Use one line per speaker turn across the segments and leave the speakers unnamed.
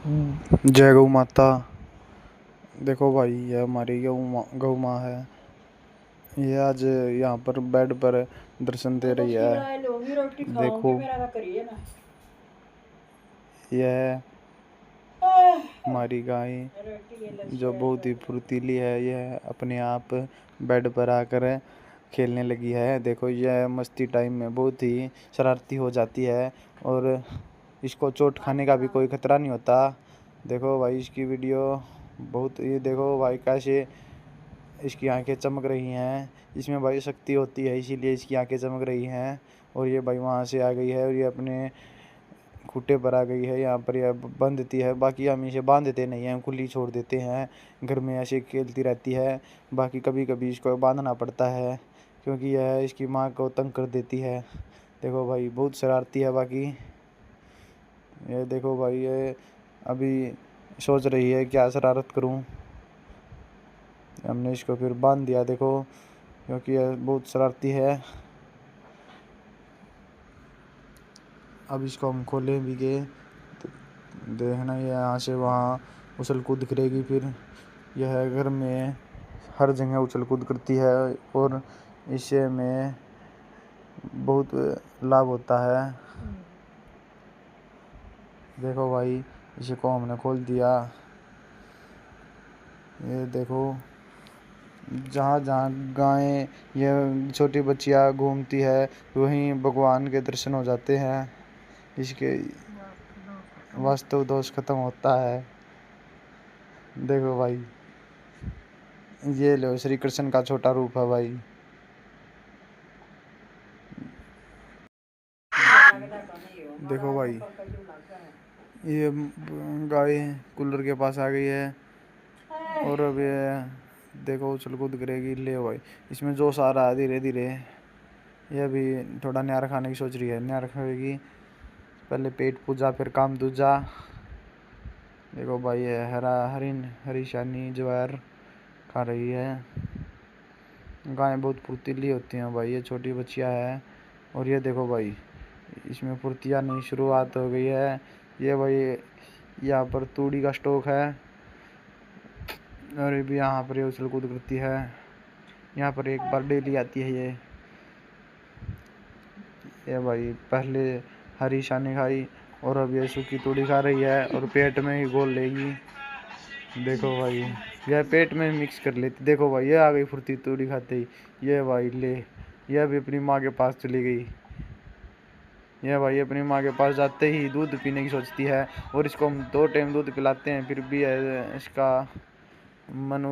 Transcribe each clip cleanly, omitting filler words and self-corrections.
जय गौ माता। देखो भाई, ये हमारी गौ माँ है। ये आज यहाँ पर बेड पर दर्शन दे रही है। देखो, यह हमारी गाय जो बहुत ही फुर्तीली है, यह अपने आप बेड पर आकर खेलने लगी है। देखो, यह मस्ती टाइम में बहुत ही शरारती हो जाती है और इसको चोट खाने का भी कोई खतरा नहीं होता। देखो भाई, इसकी वीडियो बहुत ये देखो भाई, कैसे इसकी आंखें चमक रही हैं। इसमें भाई शक्ति होती है, इसीलिए इसकी आंखें चमक रही हैं। और ये भाई वहाँ से आ गई है और ये अपने खूंटे पर आ गई है। यहाँ पर यह बांधती है, बाकी हम इसे बांध देते नहीं हैं, खुली छोड़ देते हैं। घर में ऐसे खेलती रहती है। बाकी कभी कभी इसको बांधना पड़ता है क्योंकि यह इसकी माँ को तंग कर देती है। देखो भाई, बहुत शरारती है। बाकी ये देखो भाई, ये अभी सोच रही है क्या शरारत करूं। हमने इसको फिर बांध दिया, देखो, क्योंकि यह बहुत शरारती है। अब इसको हम खोले भी गए तो देखना, ये यहाँ से वहाँ उछल कूद करेगी। फिर यह घर में हर जगह उछल कूद करती है और इससे में बहुत लाभ होता है। देखो भाई, इसी को हमने खोल दिया। ये देखो, जहाँ जहाँ गायें या छोटी बच्चियाँ घूमती है, वहीं भगवान के दर्शन हो जाते हैं। इसके वास्तव दोष खत्म होता है। देखो भाई, ये लो श्री कृष्ण का छोटा रूप है भाई। देखो भाई, ये गाय कूलर के पास आ गई है और अब ये देखो उछल कूद करेगी। ले भाई, इसमें जोश आ रहा है धीरे धीरे। ये भी थोड़ा न्यारा खाने की सोच रही है, न्यारा खाएगी। पहले पेट पूजा फिर काम दूजा। देखो भाई, ये हरी शानी ज्वार खा रही है। गायें बहुत फुर्तीली होती हैं भाई, ये छोटी बच्चियाँ है। और ये देखो भाई, इसमें फुर्तियाँ नहीं शुरुआत हो गई है। ये भाई यहाँ पर तूड़ी का स्टॉक है और ये भी यहाँ पर ये उछल कूद करती है। यहाँ पर एक बार डेली आती है ये भाई पहले हरी शानी खाई और अब ये सूखी तूड़ी खा रही है और पेट में ही घोल लेगी। देखो भाई, यह पेट में मिक्स कर लेती। देखो भाई, ये आ गई फुर्ती तूड़ी खाते ही। ये भाई ले, यह भी अपनी माँ के पास चली गई। यह भाई अपनी माँ के पास जाते ही दूध पीने की सोचती है और इसको हम 2 टाइम दूध पिलाते हैं, फिर भी इसका मन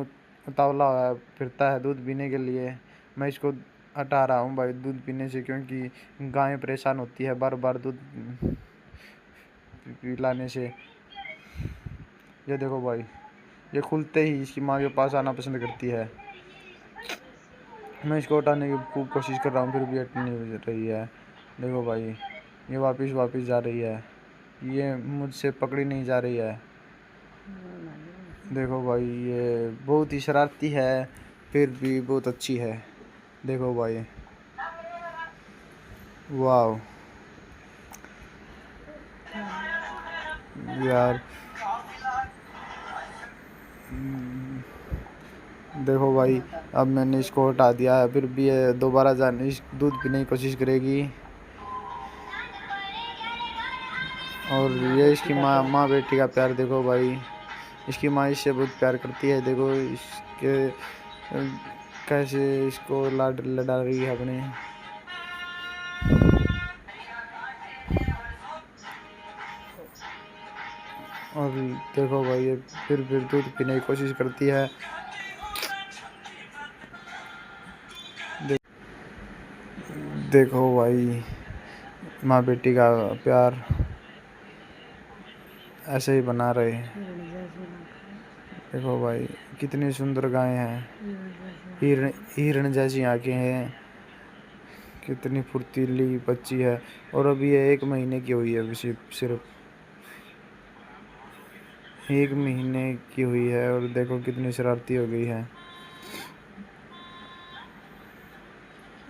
उतावला फिरता है दूध पीने के लिए। मैं इसको हटा रहा हूँ भाई दूध पीने से, क्योंकि गाय परेशान होती है बार बार दूध पिलाने से। ये देखो भाई, ये खुलते ही इसकी माँ के पास आना पसंद करती है। मैं इसको हटाने की खूब कोशिश कर रहा हूँ, फिर भी हट नहीं रही है। देखो भाई, ये वापस जा रही है। ये मुझसे पकड़ी नहीं जा रही है। देखो भाई, ये बहुत ही शरारती है, फिर भी बहुत अच्छी है। देखो भाई, वाह यार। देखो भाई, अब मैंने इसको हटा दिया है, फिर भी ये दोबारा जाने इस दूध पीने की कोशिश करेगी। और ये इसकी माँ बेटी का प्यार देखो भाई। इसकी माँ इससे बहुत प्यार करती है। देखो इसके कैसे इसको लड़ा रही है अपने। और देखो भाई, ये फिर दूध पीने की कोशिश करती है। देखो भाई, माँ बेटी का प्यार ऐसे ही बना रहे। देखो भाई, कितनी सुंदर गायें हैं, हिरण जैसी आंखें हैं, कितनी फुर्तीली बच्ची है। और अभी ये 1 महीने की हुई है, सिर्फ 1 महीने की हुई है और देखो कितनी शरारती हो गई है।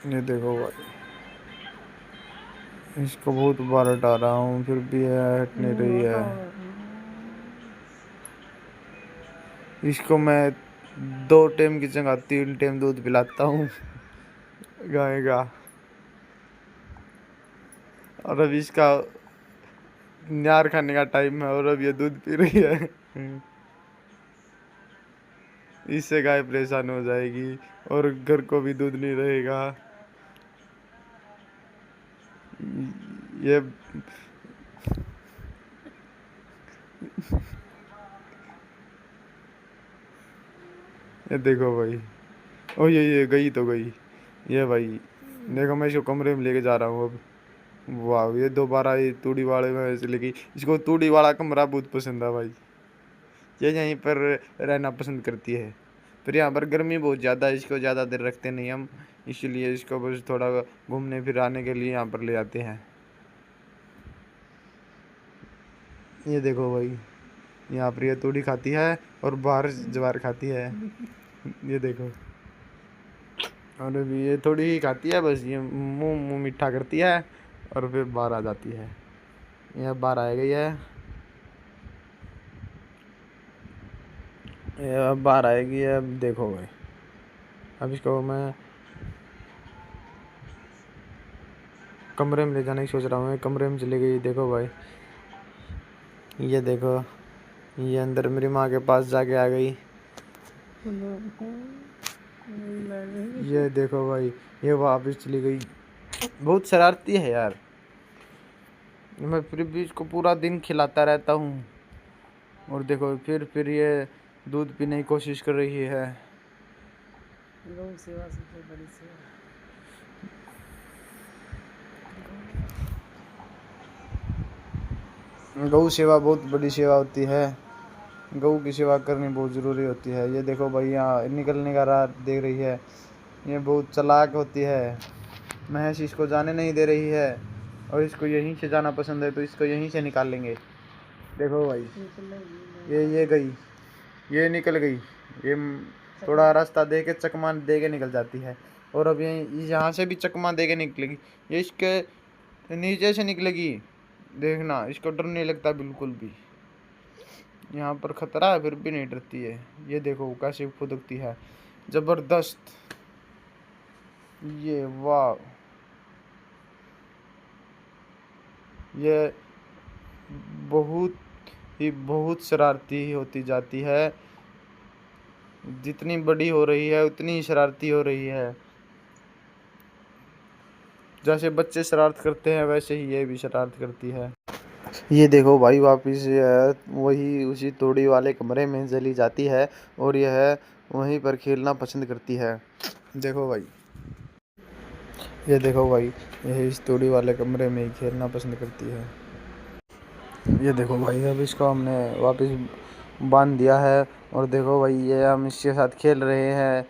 ये देखो भाई, इसको बहुत बार हटा रहा हूँ, फिर भी यह हट नहीं रही है। इसको मैं 2 टाइम की जगह 3 टाइम दूध पिलाता हूँ गाय का। और अब इसका न्यार खाने का टाइम है और अब ये दूध पी रही है। इससे गाय परेशान हो जाएगी और घर को भी दूध नहीं रहेगा। ये ये देखो भाई, ओ ये गई तो गई। ये भाई देखो, मैं इसको कमरे में लेके जा रहा हूँ अब। वाह, ये दोबारा ये तूड़ी वाले में से लेके, इसको तूड़ी वाला कमरा बहुत पसंद है भाई। ये यहीं पर रहना पसंद करती है। फिर यहाँ पर गर्मी बहुत ज़्यादा है, इसको ज़्यादा देर रखते नहीं हम, इसीलिए इसको बस थोड़ा घूमने फिराने के लिए यहाँ पर ले आते हैं। ये देखो भाई, यहाँ पर ये तूड़ी खाती है और बाहर ज्वार खाती है। ये देखो, और अभी ये थोड़ी ही खाती है बस, ये मुंह मुंह मीठा करती है और फिर बाहर आ जाती है। ये बाहर आ गई है, ये अब बाहर आएगी। अब देखो भाई, अब इसको मैं कमरे में ले जाने की सोच रहा हूँ। कमरे में चली गई, देखो भाई। ये देखो, ये अंदर मेरी माँ के पास जाके आ गई। ये देखो भाई, ये वापस चली गई। बहुत शरारती है यार, मैं फिर भी इसको पूरा दिन खिलाता रहता हूँ। और देखो, फिर ये दूध पीने की कोशिश कर रही है।
गौ सेवा सबसे बड़ी सेवा।
गौ सेवा बहुत बड़ी सेवा होती है। गऊ की सेवा करनी बहुत ज़रूरी होती है। ये देखो भाई, यहाँ निकलने का राह देख रही है। ये बहुत चालाक होती है। महेश इसको जाने नहीं दे रही है और इसको यहीं से जाना पसंद है, तो इसको यहीं से निकाल लेंगे। देखो भाई, ये गई, ये निकल गई। ये थोड़ा रास्ता दे के चकमा दे के निकल जाती है। और अब ये यहाँ से भी चकमा दे के निकलेगी। ये इसके नीचे से निकलेगी, देखना, इसको डर नहीं लगता बिल्कुल भी। यहाँ पर खतरा है फिर भी नहीं डरती है। ये देखो कैसे फुदकती है, जबरदस्त। ये वाह, ये बहुत शरारती होती जाती है। जितनी बड़ी हो रही है उतनी ही शरारती हो रही है। जैसे बच्चे शरारत करते हैं वैसे ही ये भी शरारत करती है। ये देखो भाई, वापिस वही उसी तोड़ी वाले कमरे में चली जाती है और यह वहीं पर खेलना पसंद करती है। देखो भाई, ये देखो भाई, यह इस तोड़ी वाले कमरे में ही खेलना पसंद करती है। ये देखो भाई, अब इसको हमने वापस बांध दिया है और देखो भाई, ये हम इसके साथ खेल रहे हैं।